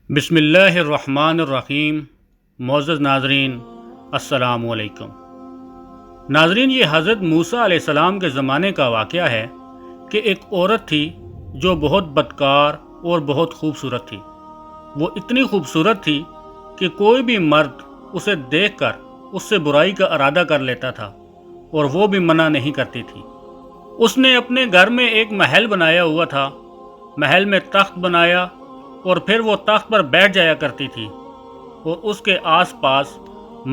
بسم اللہ الرحمن الرحیم۔ معزز ناظرین، السلام علیکم۔ ناظرین، یہ حضرت موسیٰ علیہ السلام کے زمانے کا واقعہ ہے کہ ایک عورت تھی جو بہت بدکار اور بہت خوبصورت تھی۔ وہ اتنی خوبصورت تھی کہ کوئی بھی مرد اسے دیکھ کر اس سے برائی کا ارادہ کر لیتا تھا اور وہ بھی منع نہیں کرتی تھی۔ اس نے اپنے گھر میں ایک محل بنایا ہوا تھا۔ محل میں تخت بنایا اور پھر وہ تخت پر بیٹھ جایا کرتی تھی اور اس کے آس پاس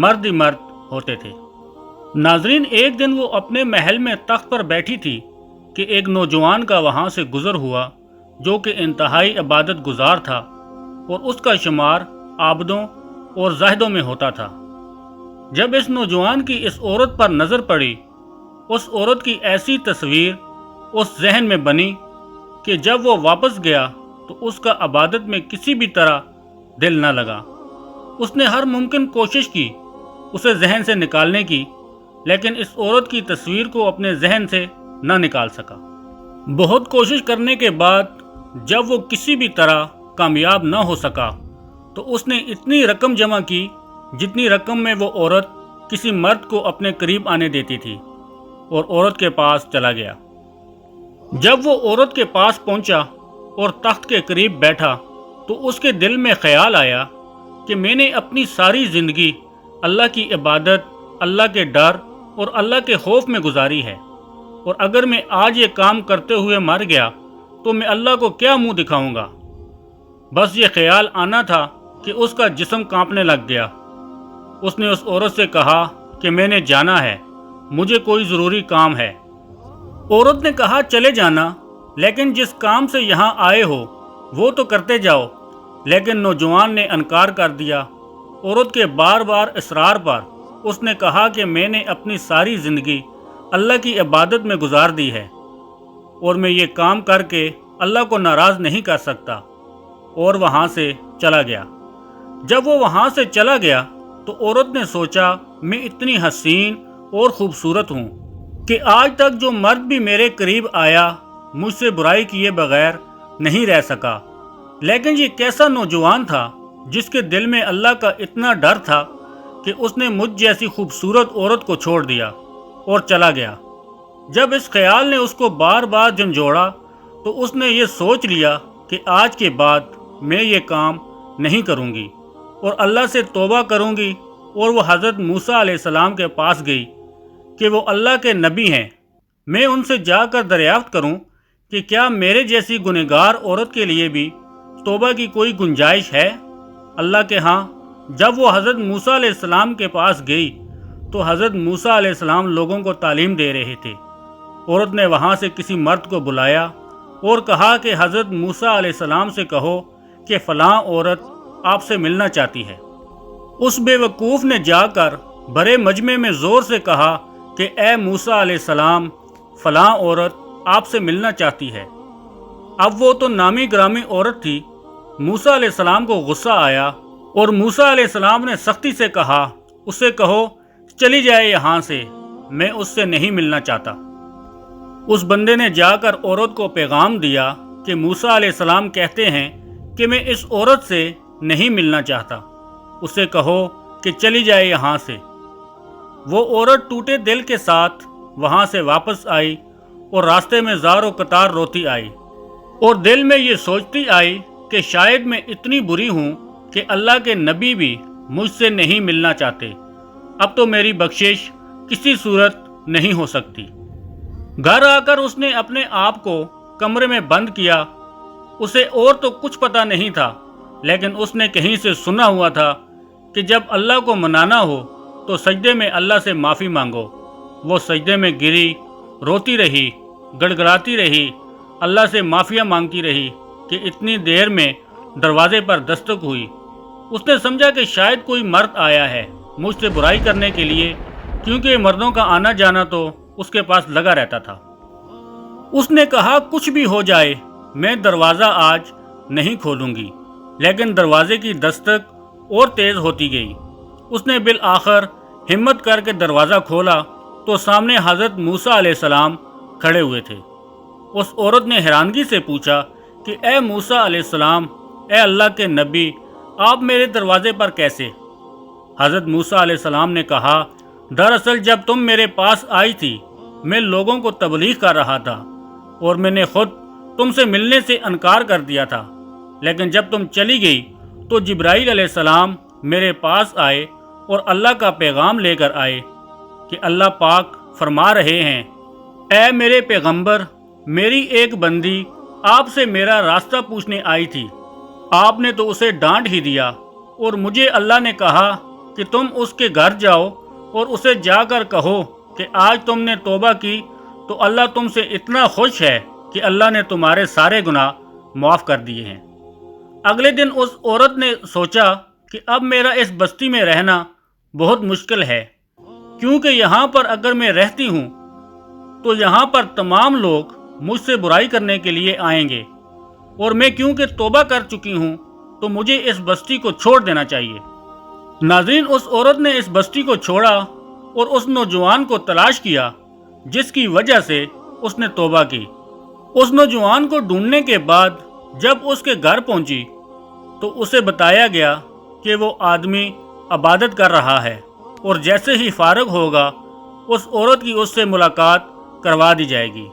مرد ہی مرد ہوتے تھے۔ ناظرین، ایک دن وہ اپنے محل میں تخت پر بیٹھی تھی کہ ایک نوجوان کا وہاں سے گزر ہوا جو کہ انتہائی عبادت گزار تھا اور اس کا شمار عابدوں اور زاہدوں میں ہوتا تھا۔ جب اس نوجوان کی اس عورت پر نظر پڑی، اس عورت کی ایسی تصویر اس ذہن میں بنی کہ جب وہ واپس گیا تو اس کا عبادت میں کسی بھی طرح دل نہ لگا۔ اس نے ہر ممکن کوشش کی اسے ذہن سے نکالنے کی، لیکن اس عورت کی تصویر کو اپنے ذہن سے نہ نکال سکا۔ بہت کوشش کرنے کے بعد جب وہ کسی بھی طرح کامیاب نہ ہو سکا تو اس نے اتنی رقم جمع کی جتنی رقم میں وہ عورت کسی مرد کو اپنے قریب آنے دیتی تھی، اور عورت کے پاس چلا گیا۔ جب وہ عورت کے پاس پہنچا اور تخت کے قریب بیٹھا تو اس کے دل میں خیال آیا کہ میں نے اپنی ساری زندگی اللہ کی عبادت، اللہ کے ڈر اور اللہ کے خوف میں گزاری ہے، اور اگر میں آج یہ کام کرتے ہوئے مر گیا تو میں اللہ کو کیا منہ دکھاؤں گا۔ بس یہ خیال آنا تھا کہ اس کا جسم کانپنے لگ گیا۔ اس نے اس عورت سے کہا کہ میں نے جانا ہے، مجھے کوئی ضروری کام ہے۔ عورت نے کہا چلے جانا، لیکن جس کام سے یہاں آئے ہو وہ تو کرتے جاؤ۔ لیکن نوجوان نے انکار کر دیا۔ عورت کے بار بار اصرار پر اس نے کہا کہ میں نے اپنی ساری زندگی اللہ کی عبادت میں گزار دی ہے اور میں یہ کام کر کے اللہ کو ناراض نہیں کر سکتا، اور وہاں سے چلا گیا۔ جب وہ وہاں سے چلا گیا تو عورت نے سوچا میں اتنی حسین اور خوبصورت ہوں کہ آج تک جو مرد بھی میرے قریب آیا مجھ سے برائی کیے بغیر نہیں رہ سکا، لیکن یہ کیسا نوجوان تھا جس کے دل میں اللہ کا اتنا ڈر تھا کہ اس نے مجھ جیسی خوبصورت عورت کو چھوڑ دیا اور چلا گیا۔ جب اس خیال نے اس کو بار بار جھنجھوڑا تو اس نے یہ سوچ لیا کہ آج کے بعد میں یہ کام نہیں کروں گی اور اللہ سے توبہ کروں گی، اور وہ حضرت موسیٰ علیہ السلام کے پاس گئی کہ وہ اللہ کے نبی ہیں۔ میں ان سے جا کر دریافت کروں کہ کیا میرے جیسی گنہگار عورت کے لیے بھی توبہ کی کوئی گنجائش ہے اللہ کے ہاں۔ جب وہ حضرت موسیٰ علیہ السلام کے پاس گئی تو حضرت موسیٰ علیہ السلام لوگوں کو تعلیم دے رہے تھے۔ عورت نے وہاں سے کسی مرد کو بلایا اور کہا کہ حضرت موسیٰ علیہ السلام سے کہو کہ فلاں عورت آپ سے ملنا چاہتی ہے۔ اس بے وقوف نے جا کر بڑے مجمع میں زور سے کہا کہ اے موسیٰ علیہ السلام، فلاں عورت آپ سے ملنا چاہتی ہے۔ اب وہ تو نامی گرامی عورت تھی۔ موسیٰ علیہ السلام کو غصہ آیا اور موسیٰ علیہ السلام نے سختی سے کہا اسے کہو چلی جائے یہاں سے، میں اس سے نہیں ملنا چاہتا۔ اس بندے نے جا کر عورت کو پیغام دیا کہ موسیٰ علیہ السلام کہتے ہیں کہ میں اس عورت سے نہیں ملنا چاہتا، اسے کہو کہ چلی جائے یہاں سے۔ وہ عورت ٹوٹے دل کے ساتھ وہاں سے واپس آئی اور راستے میں زار و قطار روتی آئی اور دل میں یہ سوچتی آئی کہ شاید میں اتنی بری ہوں کہ اللہ کے نبی بھی مجھ سے نہیں ملنا چاہتے، اب تو میری بخشش کسی صورت نہیں ہو سکتی۔ گھر آ کر اس نے اپنے آپ کو کمرے میں بند کیا۔ اسے اور تو کچھ پتہ نہیں تھا، لیکن اس نے کہیں سے سنا ہوا تھا کہ جب اللہ کو منانا ہو تو سجدے میں اللہ سے معافی مانگو۔ وہ سجدے میں گری، روتی رہی، گڑگڑاتی رہی، اللہ سے معافیاں مانگتی رہی کہ اتنی دیر میں دروازے پر دستک ہوئی۔ اس نے سمجھا کہ شاید کوئی مرد آیا ہے مجھ سے برائی کرنے کے لیے، کیونکہ مردوں کا آنا جانا تو اس کے پاس لگا رہتا تھا۔ اس نے کہا کچھ بھی ہو جائے میں دروازہ آج نہیں کھولوں گی، لیکن دروازے کی دستک اور تیز ہوتی گئی۔ اس نے بالآخر ہمت کر کے دروازہ کھولا تو سامنے حضرت موسیٰ علیہ السلام کھڑے ہوئے تھے۔ اس عورت نے حیرانگی سے پوچھا کہ اے موسیٰ علیہ السلام، اے اللہ کے نبی، آپ میرے دروازے پر کیسے؟ حضرت موسیٰ علیہ السلام نے کہا، دراصل جب تم میرے پاس آئی تھی میں لوگوں کو تبلیغ کر رہا تھا اور میں نے خود تم سے ملنے سے انکار کر دیا تھا، لیکن جب تم چلی گئی تو جبرائیل علیہ السلام میرے پاس آئے اور اللہ کا پیغام لے کر آئے کہ اللہ پاک فرما رہے ہیں، اے میرے پیغمبر، میری ایک بندی آپ سے میرا راستہ پوچھنے آئی تھی، آپ نے تو اسے ڈانٹ ہی دیا، اور مجھے اللہ نے کہا کہ تم اس کے گھر جاؤ اور اسے جا کر کہو کہ آج تم نے توبہ کی تو اللہ تم سے اتنا خوش ہے کہ اللہ نے تمہارے سارے گناہ معاف کر دیے ہیں۔ اگلے دن اس عورت نے سوچا کہ اب میرا اس بستی میں رہنا بہت مشکل ہے، کیونکہ یہاں پر اگر میں رہتی ہوں تو یہاں پر تمام لوگ مجھ سے برائی کرنے کے لیے آئیں گے، اور میں کیونکہ توبہ کر چکی ہوں تو مجھے اس بستی کو چھوڑ دینا چاہیے۔ ناظرین، اس عورت نے اس بستی کو چھوڑا اور اس نوجوان کو تلاش کیا جس کی وجہ سے اس نے توبہ کی۔ اس نوجوان کو ڈھونڈنے کے بعد جب اس کے گھر پہنچی تو اسے بتایا گیا کہ وہ آدمی عبادت کر رہا ہے اور جیسے ہی فارغ ہوگا اس عورت کی اس سے ملاقات کروا دی جائے گی۔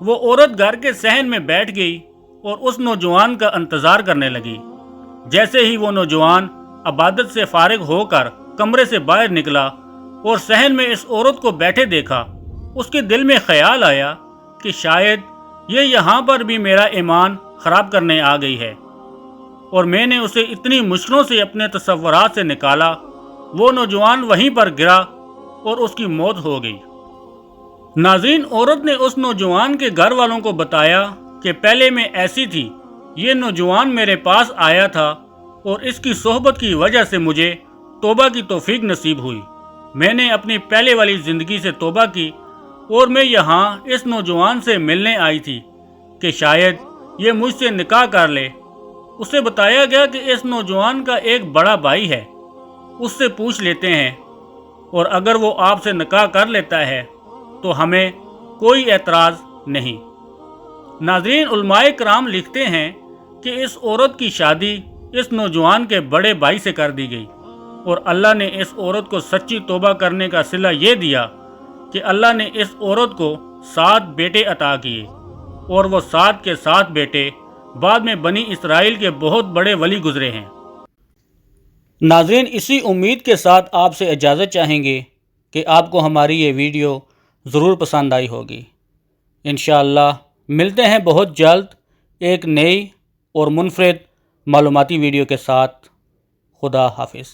وہ عورت گھر کے صحن میں بیٹھ گئی اور اس نوجوان کا انتظار کرنے لگی۔ جیسے ہی وہ نوجوان عبادت سے فارغ ہو کر کمرے سے باہر نکلا اور صحن میں اس عورت کو بیٹھے دیکھا، اس کے دل میں خیال آیا کہ شاید یہ یہاں پر بھی میرا ایمان خراب کرنے آ گئی ہے، اور میں نے اسے اتنی مشکلوں سے اپنے تصورات سے نکالا۔ وہ نوجوان وہیں پر گرا اور اس کی موت ہو گئی۔ ناظرین، عورت نے اس نوجوان کے گھر والوں کو بتایا کہ پہلے میں ایسی تھی، یہ نوجوان میرے پاس آیا تھا اور اس کی صحبت کی وجہ سے مجھے توبہ کی توفیق نصیب ہوئی۔ میں نے اپنی پہلے والی زندگی سے توبہ کی اور میں یہاں اس نوجوان سے ملنے آئی تھی کہ شاید یہ مجھ سے نکاح کر لے۔ اسے بتایا گیا کہ اس نوجوان کا ایک بڑا بھائی ہے، اس سے پوچھ لیتے ہیں، اور اگر وہ آپ سے نکاح کر لیتا ہے تو ہمیں کوئی اعتراض نہیں۔ ناظرین، علماء کرام لکھتے ہیں کہ اس عورت کی شادی اس نوجوان کے بڑے بھائی سے کر دی گئی، اور اللہ نے اس عورت کو سچی توبہ کرنے کا صلہ یہ دیا کہ اللہ نے اس عورت کو 7 بیٹے عطا کیے، اور وہ 7 کے 7 بیٹے بعد میں بنی اسرائیل کے بہت بڑے ولی گزرے ہیں۔ ناظرین، اسی امید کے ساتھ آپ سے اجازت چاہیں گے کہ آپ کو ہماری یہ ویڈیو ضرور پسند آئی ہوگی۔ انشاءاللہ ملتے ہیں بہت جلد ایک نئی اور منفرد معلوماتی ویڈیو کے ساتھ۔ خدا حافظ۔